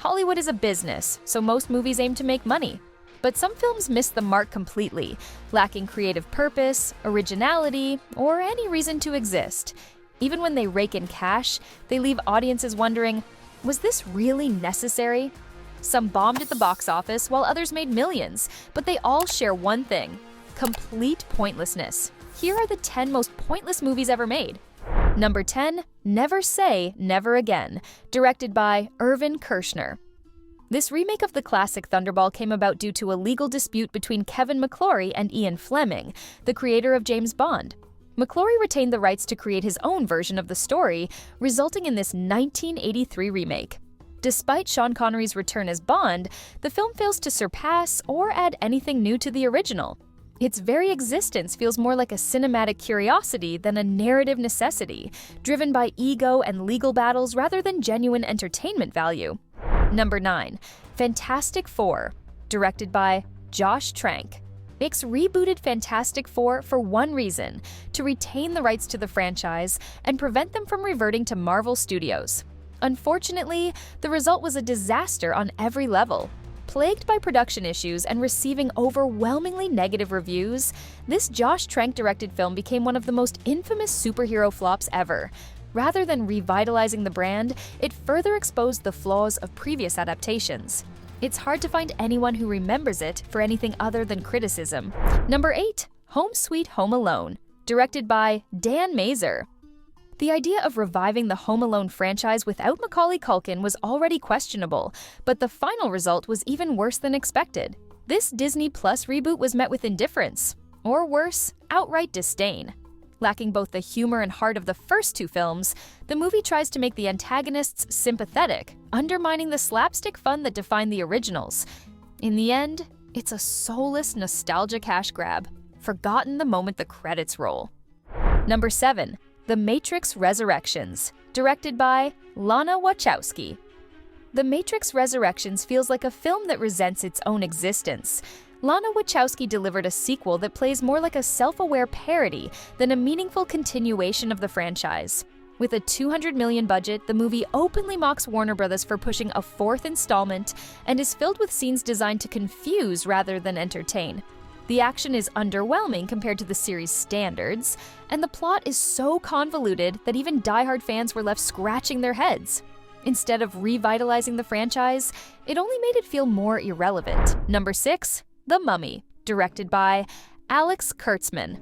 Hollywood is a business, so most movies aim to make money. But some films miss the mark completely, lacking creative purpose, originality, or any reason to exist. Even when they rake in cash, they leave audiences wondering, was this really necessary? Some bombed at the box office while others made millions, but they all share one thing: complete pointlessness. Here are the 10 most pointless movies ever made. Number 10, Never Say Never Again, directed by Irvin Kershner. This remake of the classic Thunderball came about due to a legal dispute between Kevin McClory and Ian Fleming, the creator of James Bond. McClory retained the rights to create his own version of the story, resulting in this 1983 remake. Despite Sean Connery's return as Bond, the film fails to surpass or add anything new to the original. Its very existence feels more like a cinematic curiosity than a narrative necessity, driven by ego and legal battles rather than genuine entertainment value. Number 9, Fantastic Four, directed by Josh Trank. Makes rebooted Fantastic Four for one reason: to retain the rights to the franchise and prevent them from reverting to Marvel Studios. Unfortunately, the result was a disaster on every level. Plagued by production issues and receiving overwhelmingly negative reviews, this Josh Trank-directed film became one of the most infamous superhero flops ever. Rather than revitalizing the brand, it further exposed the flaws of previous adaptations. It's hard to find anyone who remembers it for anything other than criticism. Number 8, Home Sweet Home Alone, directed by Dan Mazer. The idea of reviving the Home Alone franchise without Macaulay Culkin was already questionable, but the final result was even worse than expected. This Disney Plus reboot was met with indifference, or worse, outright disdain. Lacking both the humor and heart of the first two films, the movie tries to make the antagonists sympathetic, undermining the slapstick fun that defined the originals. In the end, it's a soulless nostalgia cash grab, forgotten the moment the credits roll. Number 7, The Matrix Resurrections, directed by Lana Wachowski. The Matrix Resurrections feels like a film that resents its own existence. Lana Wachowski delivered a sequel that plays more like a self-aware parody than a meaningful continuation of the franchise. With a $200 million budget, the movie openly mocks Warner Bros. For pushing a fourth installment and is filled with scenes designed to confuse rather than entertain. The action is underwhelming compared to the series' standards, and the plot is so convoluted that even diehard fans were left scratching their heads. Instead of revitalizing the franchise, it only made it feel more irrelevant. Number 6, The Mummy, directed by Alex Kurtzman.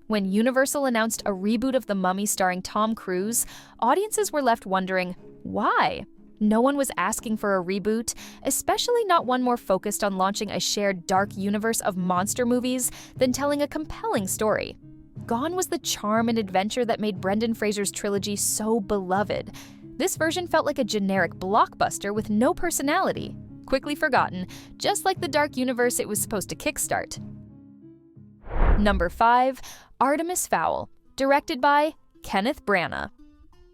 When Universal announced a reboot of The Mummy starring Tom Cruise, audiences were left wondering, why? No one was asking for a reboot, especially not one more focused on launching a shared dark universe of monster movies than telling a compelling story. Gone was the charm and adventure that made Brendan Fraser's trilogy so beloved. This version felt like a generic blockbuster with no personality, quickly forgotten, just like the dark universe it was supposed to kickstart. Number 5, Artemis Fowl, directed by Kenneth Branagh.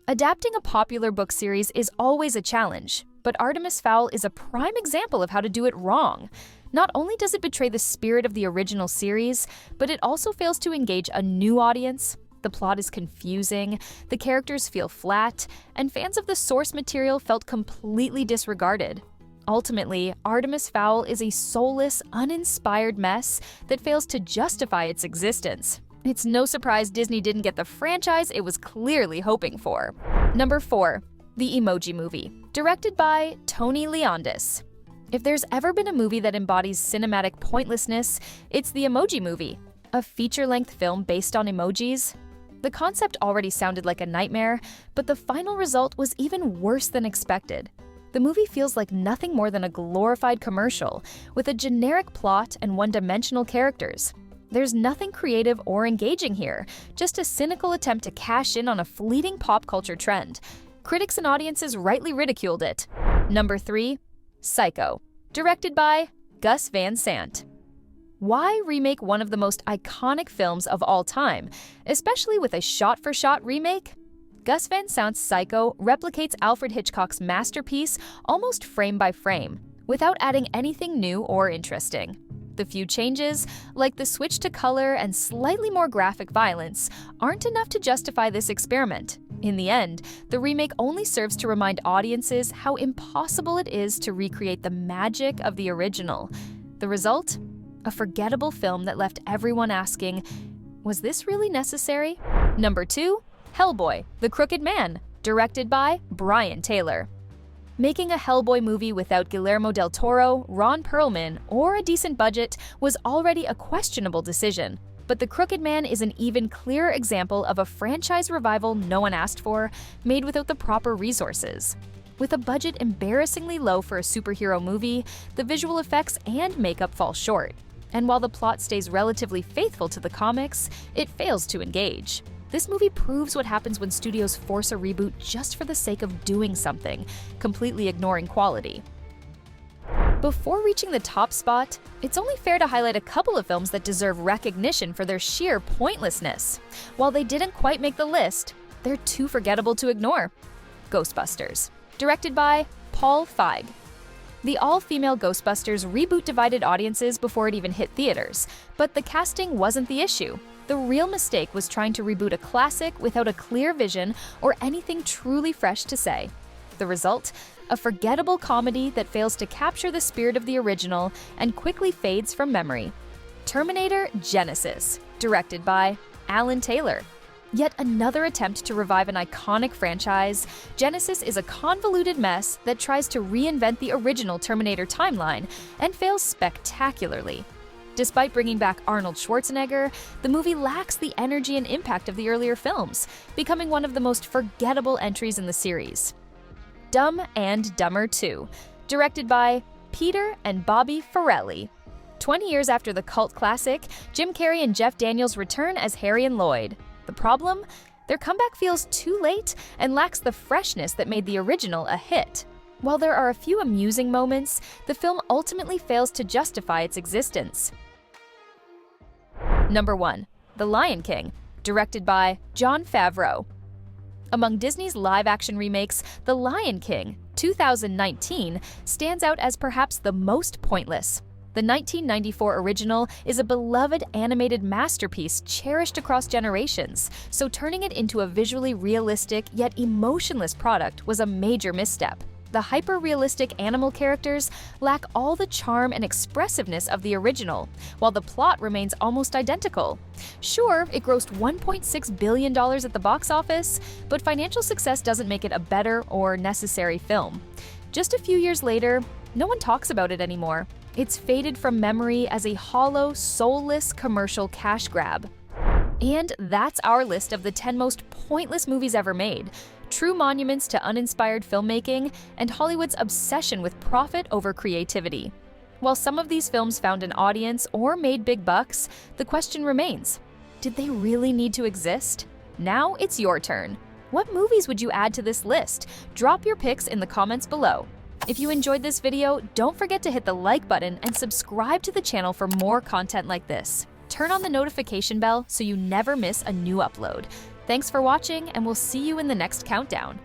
Adapting a popular book series is always a challenge, but Artemis Fowl is a prime example of how to do it wrong. Not only does it betray the spirit of the original series, but it also fails to engage a new audience. The plot is confusing, the characters feel flat, and fans of the source material felt completely disregarded. Ultimately, Artemis Fowl is a soulless, uninspired mess that fails to justify its existence. It's no surprise Disney didn't get the franchise it was clearly hoping for. Number 4, The Emoji Movie, directed by Tony Leondis. If there's ever been a movie that embodies cinematic pointlessness, it's The Emoji Movie, a feature-length film based on emojis. The concept already sounded like a nightmare, but the final result was even worse than expected. The movie feels like nothing more than a glorified commercial, with a generic plot and one-dimensional characters. There's nothing creative or engaging here, just a cynical attempt to cash in on a fleeting pop culture trend. Critics and audiences rightly ridiculed it. Number 3, Psycho, directed by Gus Van Sant. Why remake one of the most iconic films of all time, especially with a shot-for-shot remake? Gus Van Sant's Psycho replicates Alfred Hitchcock's masterpiece almost frame by frame, without adding anything new or interesting. The few changes, like the switch to color and slightly more graphic violence, aren't enough to justify this experiment. In the end, the remake only serves to remind audiences how impossible it is to recreate the magic of the original. The result? A forgettable film that left everyone asking, was this really necessary? Number 2, Hellboy The Crooked Man, directed by Brian Taylor. Making a Hellboy movie without Guillermo del Toro, Ron Perlman, or a decent budget was already a questionable decision. But The Crooked Man is an even clearer example of a franchise revival no one asked for, made without the proper resources. With a budget embarrassingly low for a superhero movie, the visual effects and makeup fall short. And while the plot stays relatively faithful to the comics, it fails to engage. This movie proves what happens when studios force a reboot just for the sake of doing something, completely ignoring quality. Before reaching the top spot, it's only fair to highlight a couple of films that deserve recognition for their sheer pointlessness. While they didn't quite make the list, they're too forgettable to ignore. Ghostbusters, directed by Paul Feig. The all-female Ghostbusters reboot divided audiences before it even hit theaters, but the casting wasn't the issue. The real mistake was trying to reboot a classic without a clear vision or anything truly fresh to say. The result? A forgettable comedy that fails to capture the spirit of the original and quickly fades from memory. Terminator Genisys, directed by Alan Taylor. Yet another attempt to revive an iconic franchise, Genisys is a convoluted mess that tries to reinvent the original Terminator timeline and fails spectacularly. Despite bringing back Arnold Schwarzenegger, the movie lacks the energy and impact of the earlier films, becoming one of the most forgettable entries in the series. Dumb and Dumber 2, directed by Peter and Bobby Farrelly. 20 years after the cult classic, Jim Carrey and Jeff Daniels return as Harry and Lloyd. The problem? Their comeback feels too late and lacks the freshness that made the original a hit. While there are a few amusing moments, the film ultimately fails to justify its existence. Number 1, The Lion King, directed by Jon Favreau. Among Disney's live-action remakes, The Lion King, 2019, stands out as perhaps the most pointless. The 1994 original is a beloved animated masterpiece cherished across generations, so turning it into a visually realistic yet emotionless product was a major misstep. The hyper-realistic animal characters lack all the charm and expressiveness of the original, while the plot remains almost identical. Sure, it grossed $1.6 billion at the box office, but financial success doesn't make it a better or necessary film. Just a few years later, no one talks about it anymore. It's faded from memory as a hollow, soulless commercial cash grab. And that's our list of the 10 most pointless movies ever made. True monuments to uninspired filmmaking and Hollywood's obsession with profit over creativity. While some of these films found an audience or made big bucks, the question remains, did they really need to exist? Now it's your turn. What movies would you add to this list? Drop your picks in the comments below. If you enjoyed this video, don't forget to hit the like button and subscribe to the channel for more content like this. Turn on the notification bell so you never miss a new upload. Thanks for watching, and we'll see you in the next countdown.